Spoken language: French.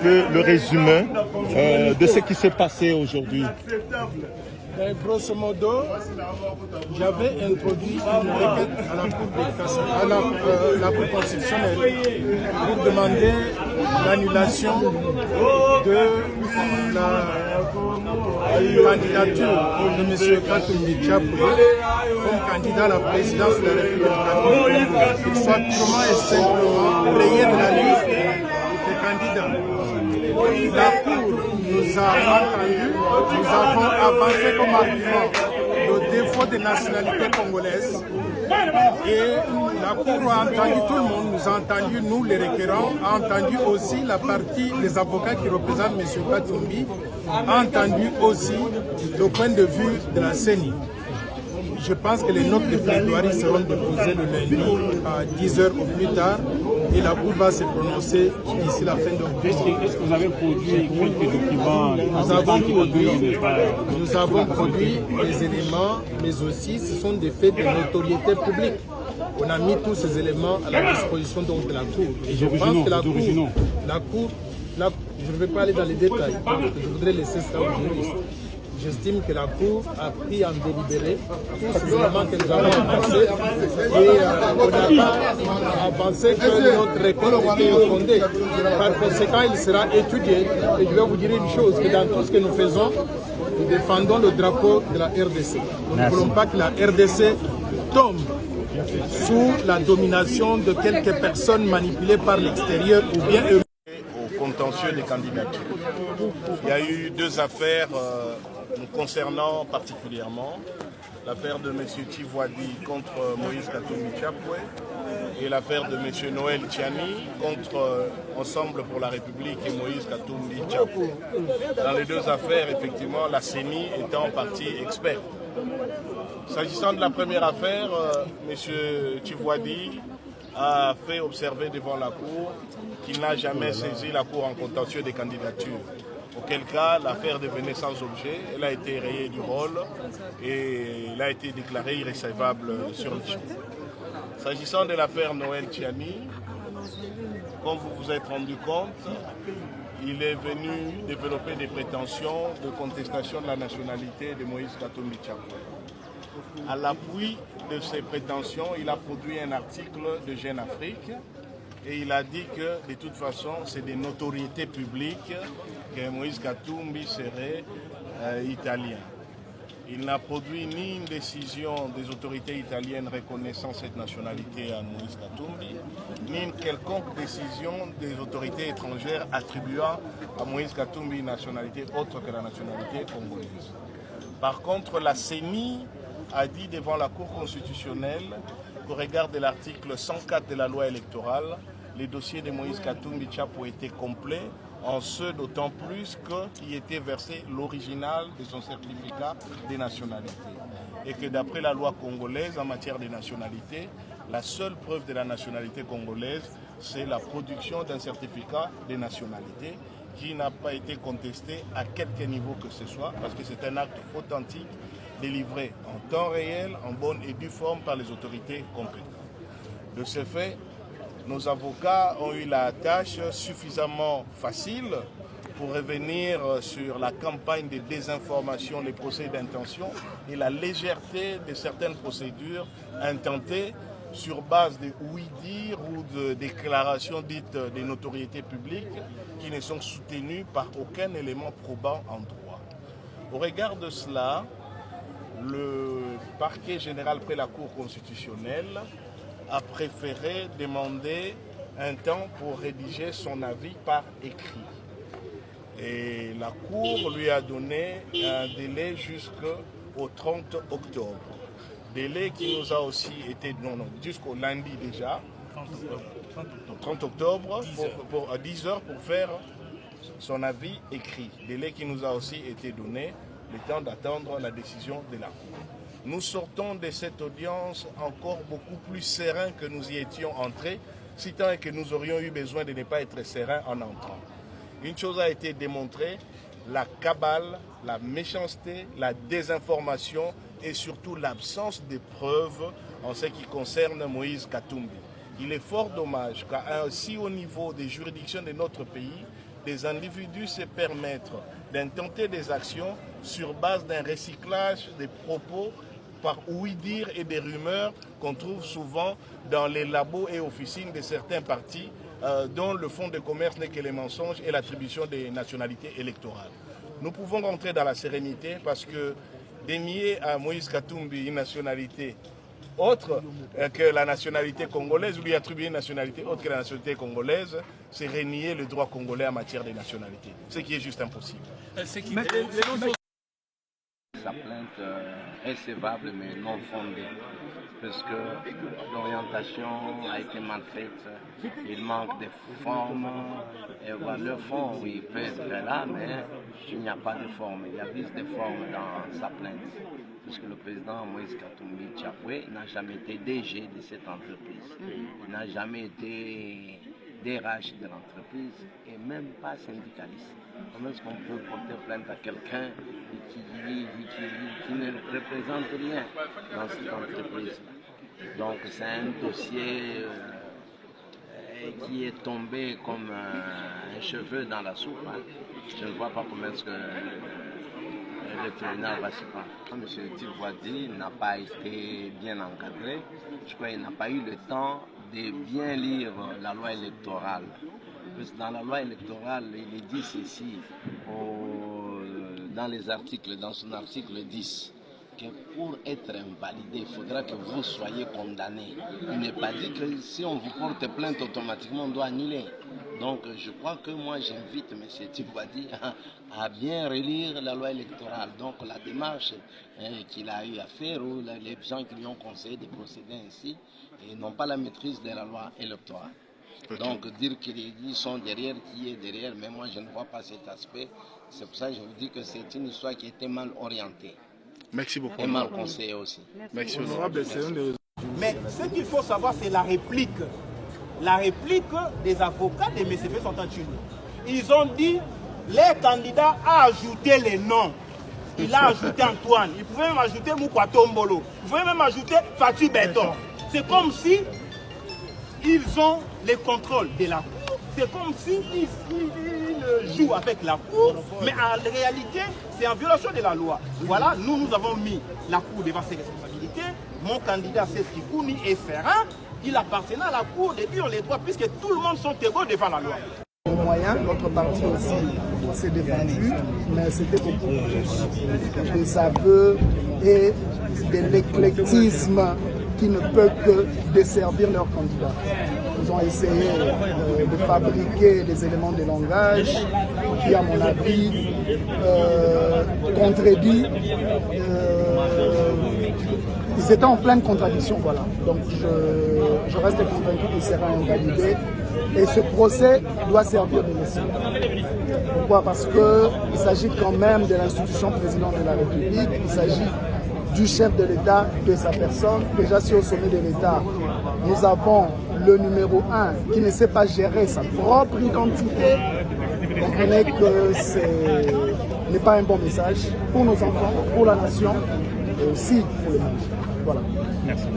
peu le résumé de ce qui s'est passé aujourd'hui? Grosso modo, j'avais introduit une requête à la Cour la Cour constitutionnelle pour demander l'annulation de la candidature de M. Katumbi Tchapoué comme candidat à la présidence de la République. Il soit purement et simplement rayé de la liste des candidats. La Cour nous a entendus, nous avons avancé comme argument le défaut de nationalité congolaise et la Cour a entendu tout le monde, nous a entendu, nous les requérants, a entendu aussi la partie des avocats qui représentent M. Katumbi, a entendu aussi le point de vue de la CENI. Je pense que les notes de plaidoirie seront déposées le lundi à 10h au plus tard et la Cour va se prononcer d'ici la fin d'octobre. Est-ce que vous avez produit quelques documents? Nous avons produit des éléments, mais aussi ce sont des faits de notoriété publique. On a mis tous ces éléments à la disposition donc de la Cour. Et je pense que la Cour, je ne vais pas aller dans les détails, je voudrais laisser ça aux juristes. J'estime que la Cour a pris en délibéré tous ces éléments que nous avons avancés et on n'a pas avancé que notre récolte était fondée. Par conséquent, il sera étudié. Et je vais vous dire une chose, que dans tout ce que nous faisons, nous défendons le drapeau de la RDC. Nous ne voulons pas que la RDC tombe sous la domination de quelques personnes manipulées par l'extérieur ou bien au contentieux des candidatures. Il y a eu deux affaires nous concernant particulièrement. L'affaire de M. Tivouadi contre Moïse Katumbi Tchapoué et l'affaire de M. Noël Tchiani contre Ensemble pour la République et Moïse Katumbi Tchapoué. Dans les deux affaires, effectivement, la CENI étant en partie experte. S'agissant de la première affaire, M. Tivouadi a fait observer devant la Cour qu'il n'a jamais saisi la Cour en contentieux des candidatures. Auquel cas, l'affaire devenait sans objet, elle a été rayée du rôle et elle a été déclarée irrécevable sur le champ. S'agissant de l'affaire Noël Tchiani, comme vous vous êtes rendu compte, il est venu développer des prétentions de contestation de la nationalité de Moïse Katumbi Tchapoué. À l'appui de ces prétentions, il a produit un article de Jeune Afrique et il a dit que de toute façon, c'est des notoriétés publiques que Moïse Katumbi serait italien. Il n'a produit ni une décision des autorités italiennes reconnaissant cette nationalité à Moïse Katumbi, ni une quelconque décision des autorités étrangères attribuant à Moïse Katumbi une nationalité autre que la nationalité congolaise. Par contre, la CENI a dit devant la Cour constitutionnelle qu'au regard de l'article 104 de la loi électorale, les dossiers de Moïse Katumbi Tchapoué étaient complets, en ce d'autant plus qu'il était versé l'original de son certificat de nationalité. Et que d'après la loi congolaise en matière de nationalité, la seule preuve de la nationalité congolaise, c'est la production d'un certificat de nationalité qui n'a pas été contesté à quelque niveau que ce soit, parce que c'est un acte authentique délivré en temps réel, en bonne et due forme par les autorités compétentes. De ce fait, nos avocats ont eu la tâche suffisamment facile pour revenir sur la campagne de désinformation, les procès d'intention et la légèreté de certaines procédures intentées sur base de oui-dire ou de déclarations dites de notoriété publique qui ne sont soutenues par aucun élément probant en droit. Au regard de cela, le parquet général près la Cour constitutionnelle a préféré demander un temps pour rédiger son avis par écrit. Et la Cour lui a donné un délai jusqu'au 30 octobre. Délai qui nous a aussi été, jusqu'au lundi déjà, 30 octobre, à 10 heures pour faire son avis écrit. Délai qui nous a aussi été donné, le temps d'attendre la décision de la Cour. Nous sortons de cette audience encore beaucoup plus sereins que nous y étions entrés, si tant est que nous aurions eu besoin de ne pas être sereins en entrant. Une chose a été démontrée, la cabale, la méchanceté, la désinformation et surtout l'absence de preuves en ce qui concerne Moïse Katumbi. Il est fort dommage qu'à un si haut niveau des juridictions de notre pays, des individus se permettre d'intenter des actions sur base d'un recyclage des propos par ouï-dire et des rumeurs qu'on trouve souvent dans les labos et officines de certains partis dont le fonds de commerce n'est que les mensonges et l'attribution des nationalités électorales. Nous pouvons rentrer dans la sérénité parce que dénier à Moïse Katumbi une nationalité autre que la nationalité congolaise ou lui attribuer une nationalité autre que la nationalité congolaise, c'est renier le droit congolais en matière de nationalité, ce qui est juste impossible. Sa plainte est recevable mais non fondée, parce que l'orientation a été mal faite, il manque de formes, et voilà, le fond, oui, peut être là, mais il n'y a pas de forme, il y a juste des formes dans sa plainte, puisque le président Moïse Katumbi Tchapoué n'a jamais été DG de cette entreprise, il n'a jamais été DRH de l'entreprise et même pas syndicaliste. Comment est-ce qu'on peut porter plainte à quelqu'un qui ne représente rien dans cette entreprise? Donc c'est un dossier qui est tombé comme un cheveu dans la soupe. Hein. Je ne vois pas comment est-ce que le tribunal va se prendre. M. Tivouadi n'a pas été bien encadré. Je crois qu'il n'a pas eu le temps de bien lire la loi électorale. Parce que dans la loi électorale, il est dit ceci, dans les articles, dans son article 10, que pour être invalidé, il faudra que vous soyez condamné. Il n'est pas dit que si on vous porte plainte, automatiquement on doit annuler. Donc je crois que moi j'invite M. Tivouadi à bien relire la loi électorale. Donc la démarche qu'il a eu à faire, ou les gens qui lui ont conseillé de procéder ainsi, et n'ont pas la maîtrise de la loi électorale. Donc dire qu'ils sont derrière, qui est derrière, mais moi je ne vois pas cet aspect. C'est pour ça que je vous dis que c'est une histoire qui était mal orientée. Merci beaucoup. Et mal conseillée aussi. Merci. Mais ce qu'il faut savoir, c'est la réplique. La réplique des avocats de MCF sont en Chine. Ils ont dit, les candidats a ajouté les noms. Il a ajouté Antoine. Il pouvait même ajouter Moukwato Mbolo. Il pouvait même ajouter Fatou Béton. C'est comme si ils ont le contrôle de la Cour. C'est comme s'ils jouent avec la Cour. Mais en réalité, c'est en violation de la loi. Voilà, nous avons mis la Cour devant ses responsabilités. Mon candidat, c'est Kikouni et Ferrin. Il appartenait à la Cour de dire les droits, puisque tout le monde sont égaux devant la loi. Moyen, notre parti aussi s'est défendu, mais c'était beaucoup plus des aveux et de l'éclectisme qui ne peut que desservir leurs candidats. Ils ont essayé de fabriquer des éléments de langage qui, à mon avis, contredit. Ils étaient en pleine contradiction, voilà. Donc je reste convaincu qu'il sera invalidé. Et ce procès doit servir de leçon. Pourquoi? Parce qu'il s'agit quand même de l'institution président de la République, il s'agit du chef de l'État, de sa personne. Déjà, si au sommet de l'État, nous avons le numéro 1 qui ne sait pas gérer sa propre identité, comprenez que ce n'est pas un bon message pour nos enfants, pour la nation et aussi pour le monde. Voilà. Merci.